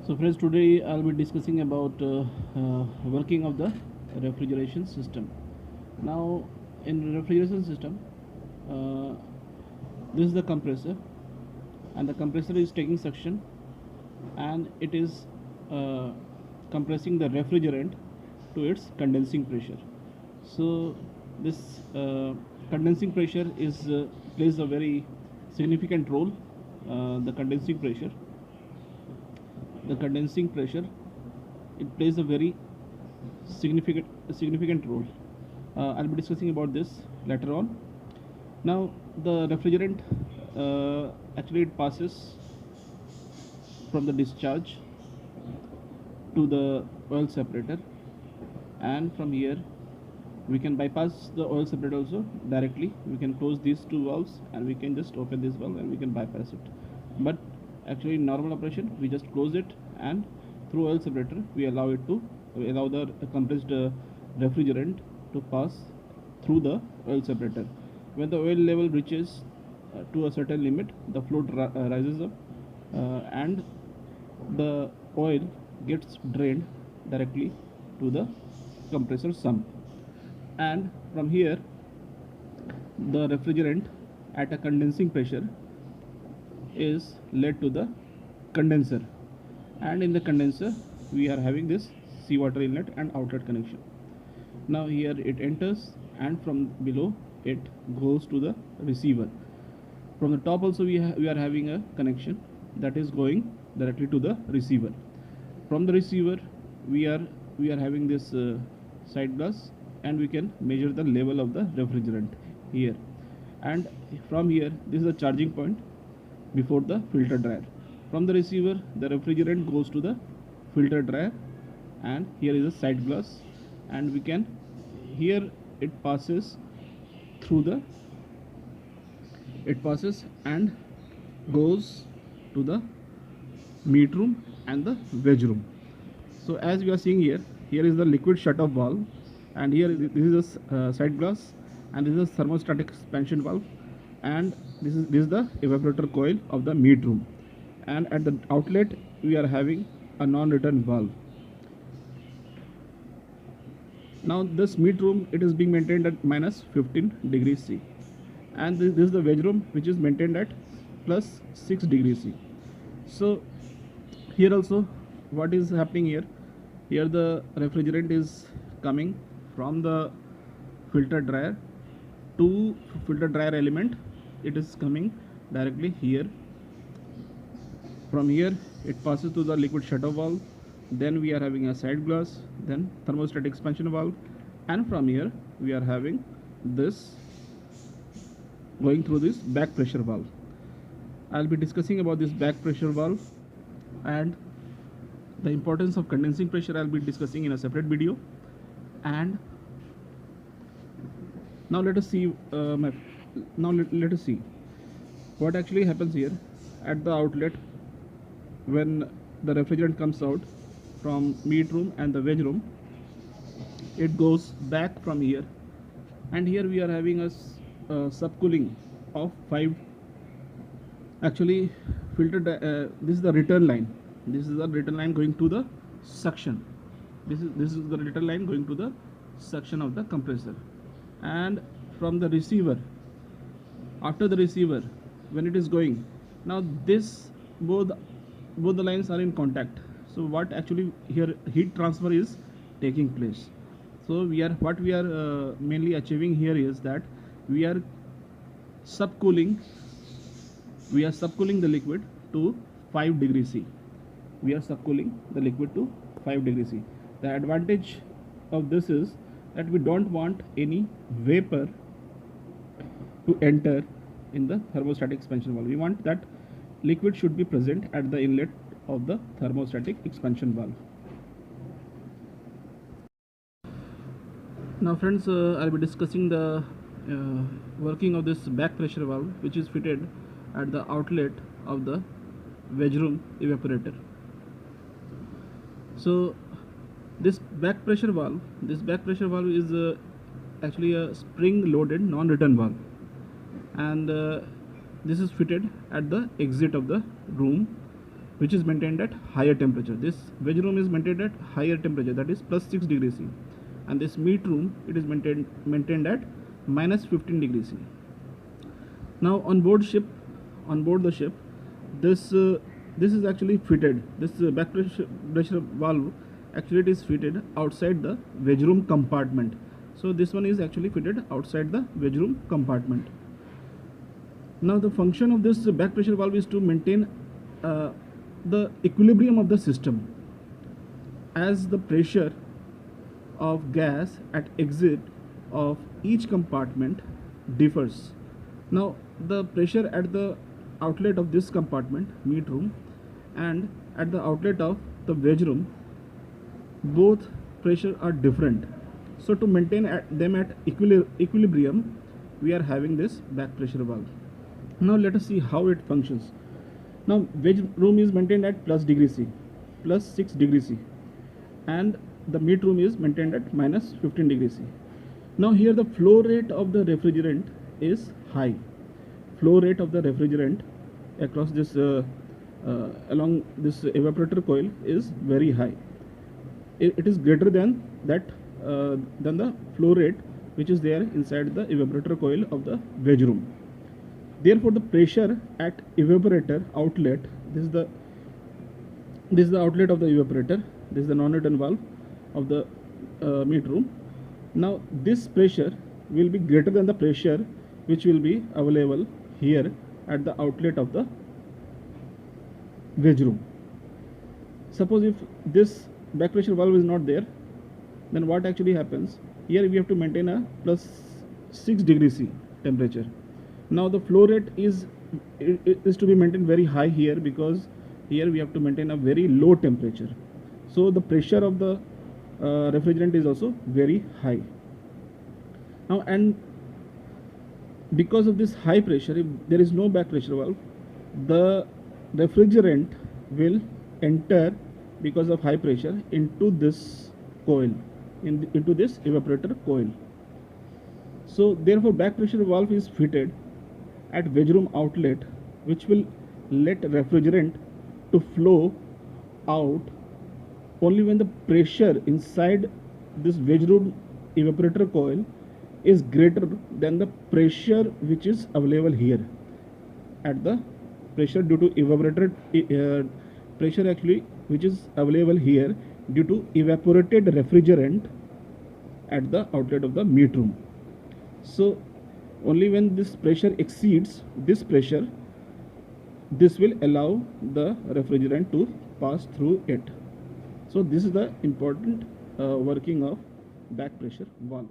So friends, today I'll be discussing about working of the refrigeration system. Now in refrigeration system, uh, this is the compressor, and the compressor is taking suction, and it is uh, compressing the refrigerant to its condensing pressure. So this condensing pressure is plays a very significant role. The condensing pressure, it plays a very significant role. I'll be discussing about this later on. Now the refrigerant, actually it passes from the discharge to the oil separator, and from here we can bypass the oil separator also directly. We can close these two valves and we can just open this valve and we can bypass it. But actually in normal operation we just close it, and through oil separator we allow the compressed refrigerant to pass through the oil separator. When the oil level reaches to a certain limit, the flow rises up, and the oil gets drained directly to the compressor sump, and from here the refrigerant at a condensing pressure is led to the condenser, and in the condenser we are having this seawater inlet and outlet connection. Now here it enters, and from below it goes to the receiver. From the top also we are having a connection that is going directly to the receiver. From the receiver we are having this side glass, and we can measure the level of the refrigerant here. And from here, this is the charging point before the filter dryer. From the receiver the refrigerant goes to the filter dryer, and here is a side glass, and we can, here it passes through the, it passes and goes to the meat room and the veg room. So as we are seeing here, here is the liquid shut-off valve, and here this is a side glass, and this is a thermostatic expansion valve, and this is the evaporator coil of the meat room. And at the outlet we are having a non-return valve. Now this meat room, it is being maintained at minus 15 degrees C, and this is the veg room, which is maintained at plus 6 degrees C. So here also what is happening here, here the refrigerant is coming from the filter dryer to filter dryer element. It is coming directly here. From here it passes to the liquid shut-off valve, then we are having a side glass, then thermostatic expansion valve, and from here we are having this going through this back pressure valve. I'll be discussing about this back pressure valve, and the importance of condensing pressure I'll be discussing in a separate video. And now let us see let us see what actually happens here at the outlet when the refrigerant comes out from meat room and the veg room. It goes back from here, and here we are having a subcooling of 5, actually this is the return line. This is the return line going to the suction. This is the return line going to the suction of the compressor. And from the receiver, after the receiver, when it is going, now this both the lines are in contact. So what actually here heat transfer is taking place. So what we are mainly achieving here is that we are subcooling the liquid to 5 degrees C. We are subcooling the liquid to 5 degrees C. The advantage of this is that we don't want any vapor to enter in the thermostatic expansion valve. We want that liquid should be present at the inlet of the thermostatic expansion valve. Now friends, I'll be discussing the working of this back pressure valve, which is fitted at the outlet of the veg room evaporator. So this back pressure valve is actually a spring loaded non-return valve, and this is fitted at the exit of the room, which is maintained at higher temperature. This veg room is maintained at higher temperature, that is plus 6 degrees C, and this meat room, it is maintained at minus 15 degrees C. Now on board the ship, this is actually fitted. This back pressure valve actually it is fitted outside the veg room compartment. So this one is actually fitted outside the veg room compartment. Now the function of this back pressure valve is to maintain the equilibrium of the system. As the pressure of gas at exit of each compartment differs. Now the pressure at the outlet of this compartment, meat room, and at the outlet of the veg room, both pressure are different. So to maintain them at equilibrium, we are having this back pressure valve. Now let us see how it functions. Now veg room is maintained at plus degree C, plus 6 degrees C, and the meat room is maintained at minus 15 degrees C. Now here the flow rate of the refrigerant is high. Flow rate of the refrigerant across this along this evaporator coil is very high. It is greater than the flow rate which is there inside the evaporator coil of the veg room. Therefore the pressure at evaporator outlet, this is the outlet of the evaporator, this is the non-return valve of the meat room. Now this pressure will be greater than the pressure which will be available here at the outlet of the veg room. Suppose if this back pressure valve is not there, then what actually happens? Here we have to maintain a plus 6 degrees C temperature. Now the flow rate is to be maintained very high here, because here we have to maintain a very low temperature. So the pressure of the refrigerant is also very high. Now, and because of this high pressure, if there is no back pressure valve, the refrigerant will enter because of high pressure into this coil, into this evaporator coil. So therefore back pressure valve is fitted at veg room outlet, which will let refrigerant to flow out only when the pressure inside this veg room evaporator coil is greater than the pressure which is available here. At the pressure due to evaporated pressure actually which is available here due to evaporated refrigerant at the outlet of the meat room. So only when this pressure exceeds this pressure, this will allow the refrigerant to pass through it. So this is the important working of back pressure valve.